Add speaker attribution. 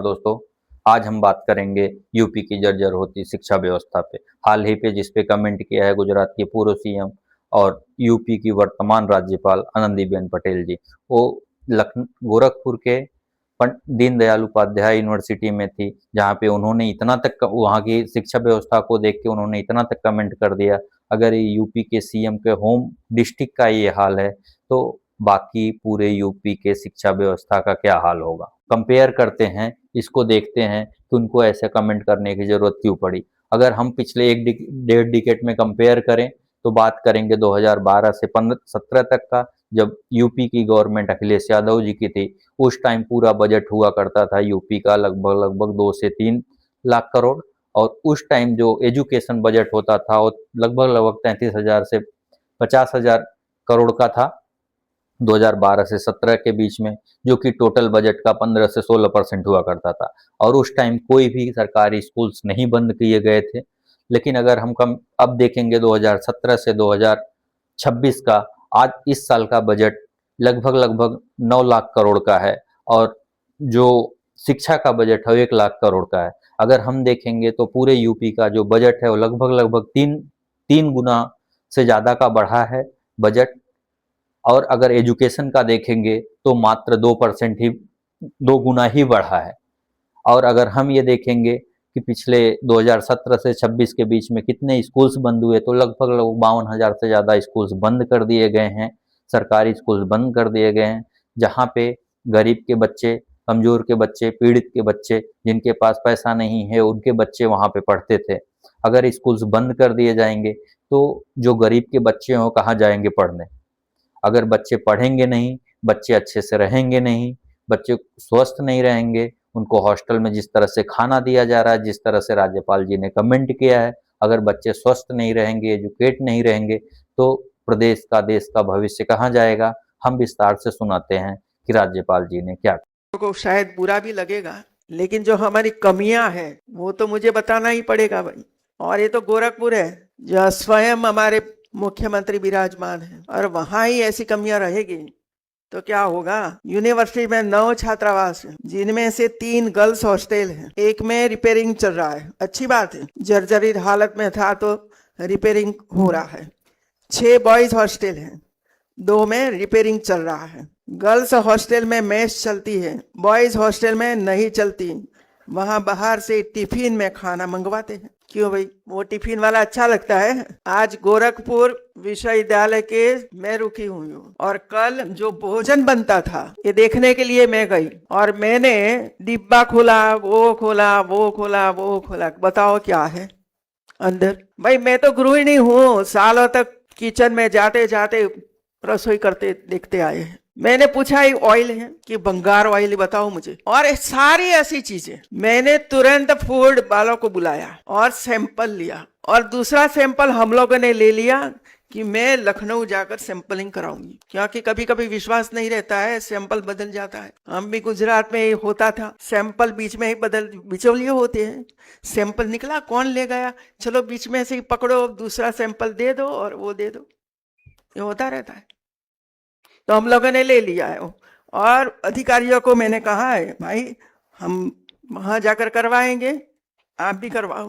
Speaker 1: दोस्तों, आज हम बात करेंगे यूपी की जर्जर होती शिक्षा व्यवस्था पे। हाल ही पे जिस पे कमेंट किया है गुजरात के पूर्व सीएम और यूपी की वर्तमान राज्यपाल आनंदीबेन पटेल जी। वो लखनऊ गोरखपुर के दीनदयाल उपाध्याय यूनिवर्सिटी में थी, जहाँ पे उन्होंने इतना तक वहाँ की शिक्षा व्यवस्था को देख के उन्होंने इतना तक कमेंट कर दिया, अगर ये यूपी के सीएम के होम डिस्ट्रिक्ट का ये हाल है तो बाकी पूरे यूपी के शिक्षा व्यवस्था का क्या हाल होगा। कंपेयर करते हैं, इसको देखते हैं कि उनको ऐसे कमेंट करने की जरूरत क्यों पड़ी। अगर हम पिछले डेढ़ डिकेट में कंपेयर करें तो बात करेंगे 2012 से 17 तक का, जब यूपी की गवर्नमेंट अखिलेश यादव जी की थी। उस टाइम पूरा बजट हुआ करता था यूपी का लगभग लगभग 2 से 3 लाख करोड़, और उस टाइम जो एजुकेशन बजट होता था वो लगभग लगभग 33,000 से 50,000 करोड़ का था 2012 से 17 के बीच में, जो कि टोटल बजट का 15 से 16% हुआ करता था। और उस टाइम कोई भी सरकारी स्कूल्स नहीं बंद किए गए थे। लेकिन अगर हम कम अब देखेंगे 2017 से 2026 का, आज इस साल का बजट लगभग लगभग 9 लाख करोड़ का है, और जो शिक्षा का बजट है वो 1 लाख करोड़ का है। अगर हम देखेंगे तो पूरे यूपी का जो बजट है वो लगभग लगभग तीन तीन गुना से ज़्यादा का बढ़ा है बजट। और अगर एजुकेशन का देखेंगे तो मात्र 2% ही, 2 गुना ही बढ़ा है। और अगर हम ये देखेंगे कि पिछले 2017 से 26 के बीच में कितने स्कूल्स बंद हुए, तो लगभग लगभग 52,000 से ज़्यादा स्कूल्स बंद कर दिए गए हैं, सरकारी स्कूल्स बंद कर दिए गए हैं, जहाँ पे गरीब के बच्चे, कमज़ोर के बच्चे, पीड़ित के बच्चे, जिनके पास पैसा नहीं है उनके बच्चे वहाँ पे पढ़ते थे। अगर स्कूल्स बंद कर दिए जाएंगे तो जो गरीब के बच्चे हों कहाँ जाएंगे पढ़ने। अगर बच्चे पढ़ेंगे नहीं, बच्चे अच्छे से रहेंगे नहीं, बच्चे स्वस्थ नहीं रहेंगे, उनको हॉस्टल में जिस तरह से खाना दिया जा रहा है, जिस तरह से राज्यपाल जी ने कमेंट किया है, अगर बच्चे स्वस्थ नहीं रहेंगे, एजुकेट नहीं रहेंगे, तो प्रदेश का, देश का भविष्य कहाँ जाएगा। हम विस्तार से सुनाते हैं कि राज्यपाल जी ने क्या।
Speaker 2: को शायद बुरा भी लगेगा, लेकिन जो हमारी कमियां हैं वो तो मुझे बताना ही पड़ेगा भाई। और ये तो गोरखपुर है जहाँ स्वयं हमारे मुख्यमंत्री विराजमान है, और वहां ही ऐसी कमियां रहेगी तो क्या होगा। यूनिवर्सिटी में 9 छात्रावास हैं, जिनमें से 3 गर्ल्स हॉस्टल हैं, एक में रिपेयरिंग चल रहा है। अच्छी बात है, जर्जरित हालत में था तो रिपेयरिंग हो रहा है। 6 बॉयज हॉस्टल हैं, 2 में रिपेयरिंग चल रहा है। गर्ल्स हॉस्टल में मेस चलती है, बॉयज हॉस्टल में नहीं चलती। वहां बाहर से टिफिन में खाना मंगवाते हैं। क्यों भाई, वो टिफिन वाला अच्छा लगता है। आज गोरखपुर विश्वविद्यालय के मैं रुकी हुई हूँ, और कल जो भोजन बनता था ये देखने के लिए मैं गई, और मैंने डिब्बा खोला, वो खोला, वो खोला, वो खोला, बताओ क्या है अंदर। भाई मैं तो गृहिणी हूँ, सालों तक किचन में जाते जाते रसोई करते देखते आए हैं। मैंने पूछा ये ऑयल है कि बंगार ऑयल, बताओ मुझे। और सारी ऐसी चीजें मैंने तुरंत फूड वालों को बुलाया और सैंपल लिया, और दूसरा सैंपल हम लोगों ने ले लिया कि मैं लखनऊ जाकर सैंपलिंग कराऊंगी, क्योंकि कभी कभी विश्वास नहीं रहता है, सैंपल बदल जाता है। हम भी गुजरात में होता था, सैंपल बीच में ही बिचौलिए होते हैं। सैंपल निकला, कौन ले गया, चलो बीच में से ही पकड़ो, दूसरा सैंपल दे दो और वो दे दो, ये होता रहता है। तो हम लोगों ने ले लिया है, और अधिकारियों को मैंने कहा है भाई हम वहां जाकर करवाएंगे, आप भी करवाओ।